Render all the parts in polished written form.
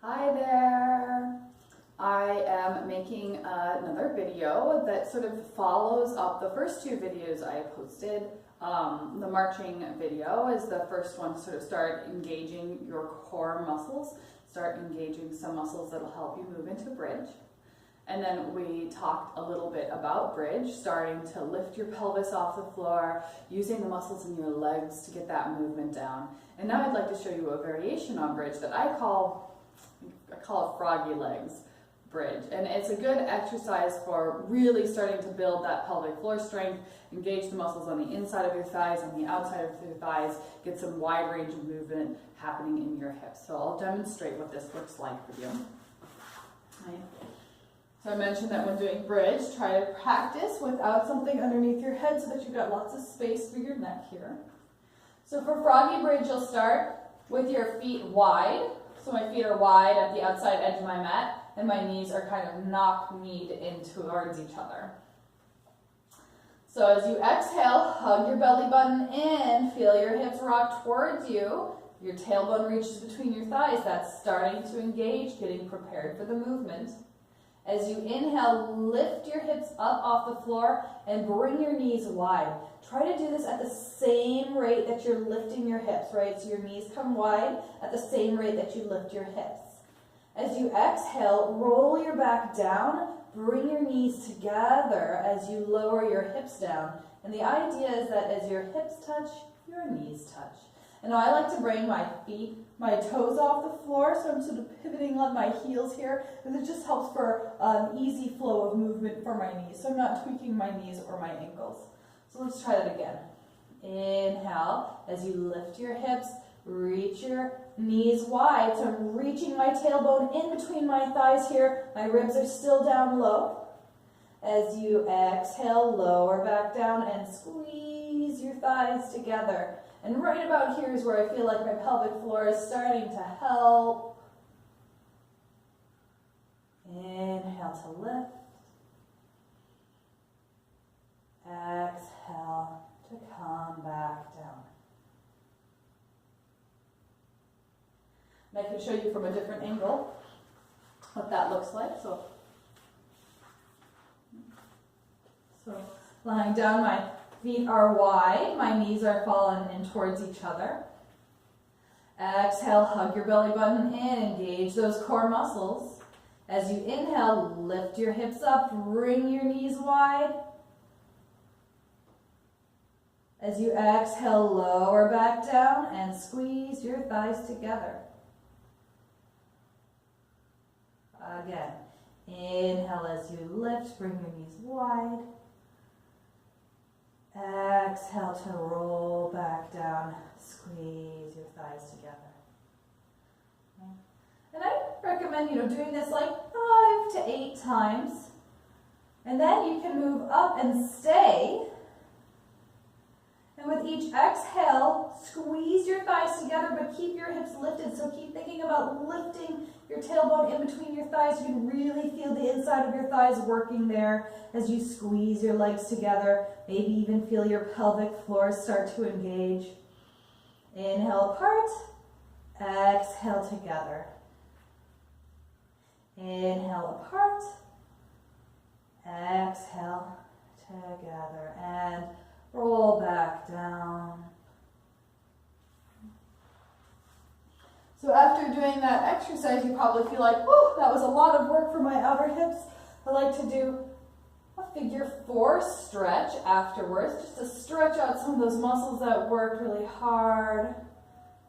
Hi there! I am making another video that sort of follows up the first two videos I posted. The marching video is the first one to sort of start engaging your core muscles, start engaging some muscles that'll help you move into bridge. And then we talked a little bit about bridge, starting to lift your pelvis off the floor, using the muscles in your legs to get that movement down. And now I'd like to show you a variation on bridge that I call froggy legs bridge. And it's a good exercise for really starting to build that pelvic floor strength, engage the muscles on the inside of your thighs, on the outside of your thighs, get some wide range of movement happening in your hips. So I'll demonstrate what this looks like for you. Okay. So I mentioned that when doing bridge, try to practice without something underneath your head so that you've got lots of space for your neck here. So for froggy bridge, you'll start with your feet wide. So my feet are wide at the outside edge of my mat, and my knees are kind of knock-kneed in towards each other. So as you exhale, hug your belly button in, feel your hips rock towards you. Your tailbone reaches between your thighs. That's starting to engage, getting prepared for the movement. As you inhale, lift your hips up off the floor and bring your knees wide. Try to do this at the same rate that you're lifting your hips, right? So your knees come wide at the same rate that you lift your hips. As you exhale, roll your back down, bring your knees together as you lower your hips down. And the idea is that as your hips touch, your knees touch. And now I like to bring my toes off the floor, so I'm sort of pivoting on my heels here, and it just helps for an easy flow of movement for my knees. So I'm not tweaking my knees or my ankles. So let's try that again. Inhale, as you lift your hips, reach your knees wide. So I'm reaching my tailbone in between my thighs here. My ribs are still down low. As you exhale, lower back down and squeeze your thighs together. And right about here is where I feel like my pelvic floor is starting to help. Inhale to lift. Exhale to come back down. And I can show you from a different angle what that looks like. So lying down, my feet are wide, my knees are fallen in towards each other. Exhale, hug your belly button in, engage those core muscles. As you inhale, lift your hips up, bring your knees wide. As you exhale, lower back down and squeeze your thighs together. Again, inhale as you lift, bring your knees wide. Exhale to roll back down, squeeze your thighs together. Okay. And I recommend, doing this like 5 to 8 times. And then you can move up and stay. And with each exhale, squeeze your thighs together, but keep your hips lifted. So keep thinking about lifting your tailbone in between your thighs. You can really feel the inside of your thighs working there as you squeeze your legs together. Maybe even feel your pelvic floor start to engage. Inhale apart, exhale together. Inhale apart, exhale together. And roll back down. So after doing that exercise, you probably feel like, whew, that was a lot of work for my outer hips. I like to do a figure 4 stretch afterwards, just to stretch out some of those muscles that worked really hard.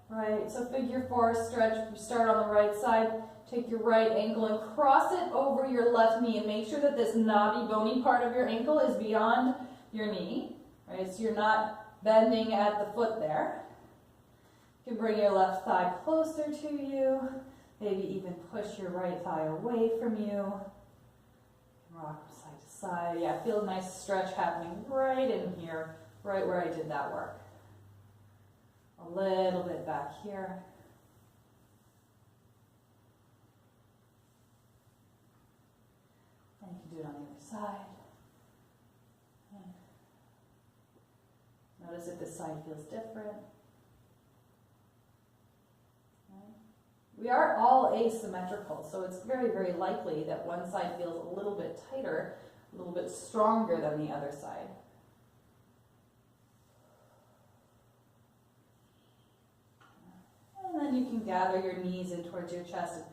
Right, so figure 4 stretch. You start on the right side, take your right ankle and cross it over your left knee, and make sure that this knobby, bony part of your ankle is beyond your knee. Right, so you're not bending at the foot there. You can bring your left thigh closer to you. Maybe even push your right thigh away from you. Rock from side to side. Yeah, feel a nice stretch happening right in here, right where I did that work. A little bit back here. And you can do it on the other side. Notice if this side feels different. We are all asymmetrical, so it's very, very likely that one side feels a little bit tighter, a little bit stronger than the other side. And then you can gather your knees in towards your chest and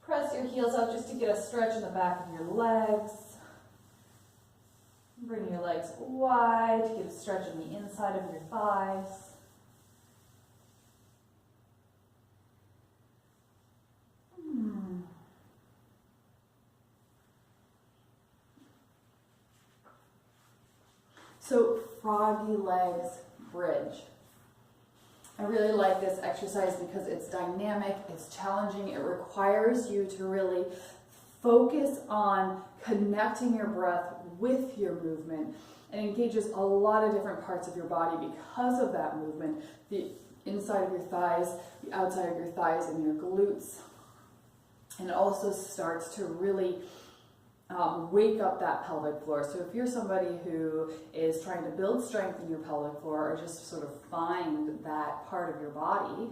press your heels up just to get a stretch in the back of your legs. Bring your legs wide to get a stretch on the inside of your thighs. So, froggy legs bridge. I really like this exercise because it's dynamic, it's challenging, it requires you to really focus on connecting your breath with your movement, and engages a lot of different parts of your body because of that movement. The inside of your thighs, the outside of your thighs, and your glutes. And it also starts to really wake up that pelvic floor. So if you're somebody who is trying to build strength in your pelvic floor or just sort of find that part of your body,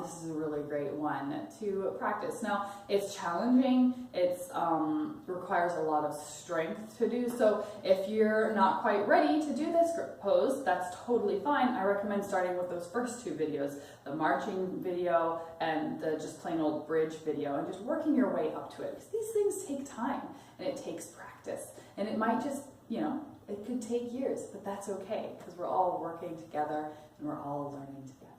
this is a really great one to practice. Now, it's challenging. It's requires a lot of strength to do. So if you're not quite ready to do this pose, that's totally fine. I recommend starting with those first two videos, the marching video and the just plain old bridge video, and just working your way up to it. Because these things take time. And it takes practice. And it might just, it could take years, but that's okay because we're all working together and we're all learning together.